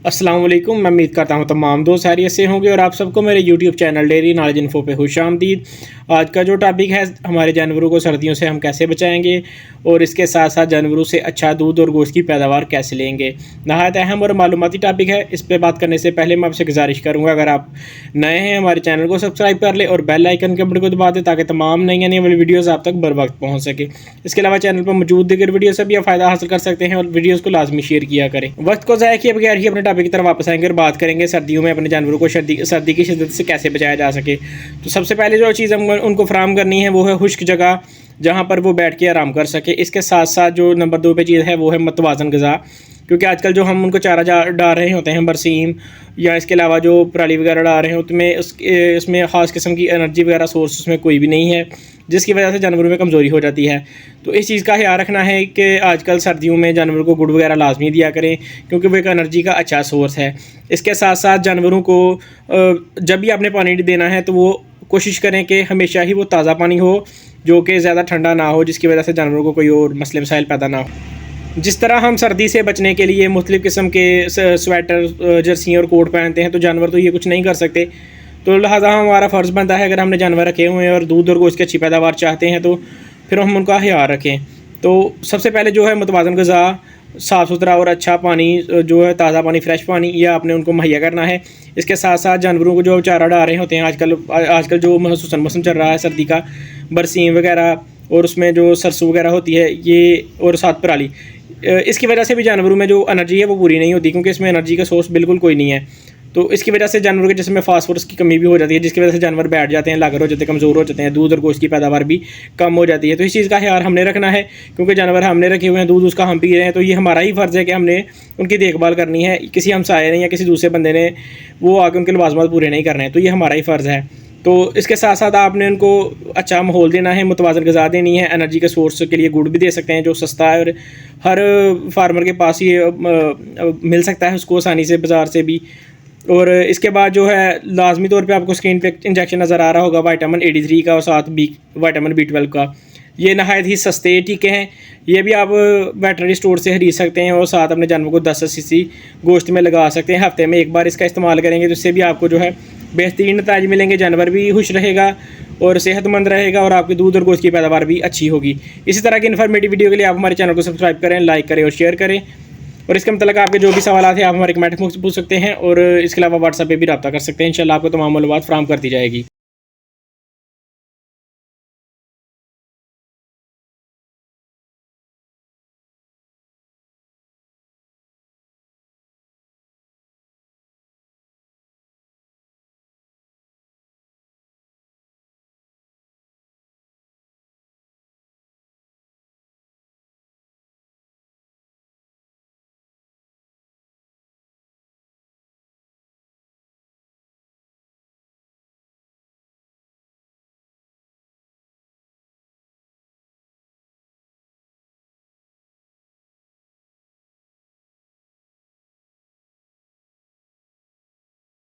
अस्सलाम वालेकुम। मैं उम्मीद करता हूँ तमाम दोस्त खैरियत से होंगे और आप सबको मेरे YouTube channel dairy knowledge info पे खुशामदीद। आज का जो टॉपिक है हमारे जानवरों को सर्दियों से हम कैसे बचाएंगे और इसके साथ साथ जानवरों से अच्छा दूध और गोश्त की पैदावार कैसे लेंगे। नहायत अहम और मालूमाती टॉपिक है। इस पर बात करने से पहले मैं आपसे गुजारिश करूँगा, अगर आप नए हैं हमारे चैनल को सब्सक्राइब कर ले और बेल आइकन के बटन को दबा दें ताकि तमाम नई आने वाली वीडियोज़ आप तक बर वक्त पहुँच सके। इसके अलावा चैनल पर मौजूद दीगर वीडियो से भी आप फ़ायदा हासिल कर सकते हैं और वीडियोज़ को लाजमी शेयर किया करें। वक्त को ज़ाया किए बगैर ही अपने टॉपिक की तरफ वापस आएंगे और बात करेंगे सर्दियों में अपने जानवरों को सर्दी की शिद्दत से कैसे बचाया जा सके। तो सबसे पहले जो चीज़ हम उनको फराहम करनी है वो है खुश्क जगह जहाँ पर वो बैठ के आराम कर सके। इसके साथ साथ जो नंबर 2 पे चीज़ है वो है मतवाज़न ग़िज़ा, क्योंकि आजकल जो हम उनको चारा डाल रहे होते हैं बरसीम या इसके अलावा जो पराली वगैरह डाल रहे हैं उसमें इसमें ख़ास किस्म की एनर्जी वगैरह सोर्स उसमें कोई भी नहीं है, जिसकी वजह से जानवरों में कमज़ोरी हो जाती है। तो इस चीज़ का ख्याल रखना है कि आजकल सर्दियों में जानवरों को गुड़ वगैरह लाजमी दिया करें, क्योंकि वो एक एनर्जी का अच्छा सोर्स है। इसके साथ साथ जानवरों को जब भी आपने पानी देना है तो वो कोशिश करें कि हमेशा ही वो ताज़ा पानी हो, जो कि ज़्यादा ठंडा ना हो, जिसकी वजह से जानवरों को कोई और मसले मसाइल पैदा ना हो। जिस तरह हम सर्दी से बचने के लिए मुख्तलिफ़ किस्म के स्वेटर, जर्सी और कोट पहनते हैं, तो जानवर तो ये कुछ नहीं कर सकते। तो लिहाजा हमारा फ़र्ज़ बनता है, अगर हमने जानवर रखे हुए हैं और दूध और गोश्त की अच्छी पैदावार चाहते हैं तो फिर हम उनका ख्याल रखें। तो सबसे पहले जो है मुतवाज़न ग़िज़ा, साफ़ सुथरा और अच्छा पानी, जो है ताज़ा पानी, फ्रेश पानी, यह आपने उनको मुहैया करना है। इसके साथ साथ जानवरों को जो चारा डाल रहे होते हैं आजकल जो महसूसन मौसम चल रहा है सर्दी का, बरसीम वगैरह और उसमें जो सरसों वगैरह होती है ये, और साथ पराली, इसकी वजह से भी जानवरों में जो एनर्जी है वो पूरी नहीं होती, क्योंकि इसमें एनर्जी का सोर्स बिल्कुल कोई नहीं है। तो इसकी वजह से जानवरों के जिस्म में फास्फोरस की कमी भी हो जाती है, जिसकी वजह से जानवर बैठ जाते हैं, लागर हो जाते हैं, कमज़ोर हो जाते हैं, दूध और गोश्त की पैदावार भी कम हो जाती है। तो इस चीज़ का ख्याल हमने रखना है, क्योंकि जानवर हमने रखे हुए हैं, दूध उसका हम पी रहे हैं, तो ये हमारा ही फ़र्ज़ है कि हमने उनकी देखभाल करनी है। किसी हमसाये ने या किसी दूसरे बंदे ने वो आके उनके लवाज़मात पूरे नहीं करने हैं, तो ये हमारा ही फ़र्ज़ है। तो इसके साथ साथ आपने उनको अच्छा माहौल देना है, मुतवाज़न ग़िज़ा देनी है। एनर्जी के सोर्स के लिए गुड़ भी दे सकते हैं जो सस्ता है और हर फार्मर के पास ये मिल सकता है उसको आसानी से बाज़ार से भी। और इसके बाद जो है लाजमी तौर पे आपको स्क्रीन पे इंजेक्शन नज़र आ रहा होगा विटामिन AD3 का और साथ विटामिन B12 का। ये नहायत ही सस्ते टीके हैं, ये भी आप वेटनरी स्टोर से खरीद सकते हैं और साथ अपने जानवर को 10 cc गोश्त में लगा सकते हैं। हफ्ते में एक बार इसका इस्तेमाल करेंगे तो इससे भी आपको जो है बेहतरीन नतीजे मिलेंगे। जानवर भी खुश रहेगा और सेहतमंद रहेगा और आपकी दूध और गोश्त की पैदावार भी अच्छी होगी। इसी तरह की इन्फॉर्मेटिव वीडियो के लिए आप हमारे चैनल को सब्सक्राइब करें, लाइक करें और शेयर करें। और इसके मतलब आपके जो भी सवाल हैं आप हमारे कमेंट बॉक्स में पूछ सकते हैं और इसके अलावा व्हाट्सएप पे भी रब्ता कर सकते हैं। इंशाल्लाह आपको तमाम मालूमात फराहम कर दी जाएगी।